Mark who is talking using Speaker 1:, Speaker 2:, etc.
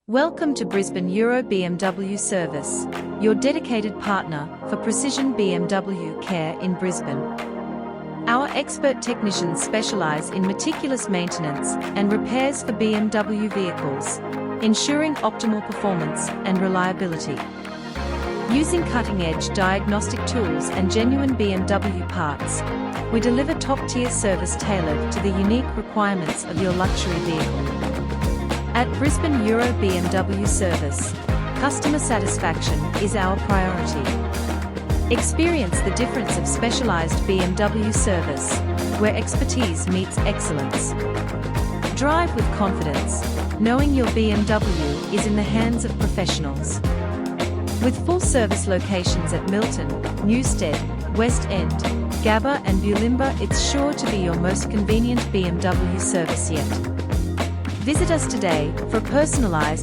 Speaker 1: Welcome to Brisbane Euro BMW Service, your dedicated partner for precision BMW care in Brisbane. Our expert technicians specialise in meticulous maintenance and repairs for BMW vehicles, ensuring optimal performance and reliability. Using cutting-edge diagnostic tools and genuine BMW parts, we deliver top-tier service tailored to the unique requirements of your luxury vehicle. At Brisbane Euro BMW Service, customer satisfaction is our priority. Experience the difference of specialised BMW service, where expertise meets excellence. Drive with confidence, knowing your BMW is in the hands of professionals. With full service locations at Milton, Newstead, West End, Gabba and Bulimba, it's sure to be your most convenient BMW service yet. Visit us today for personalised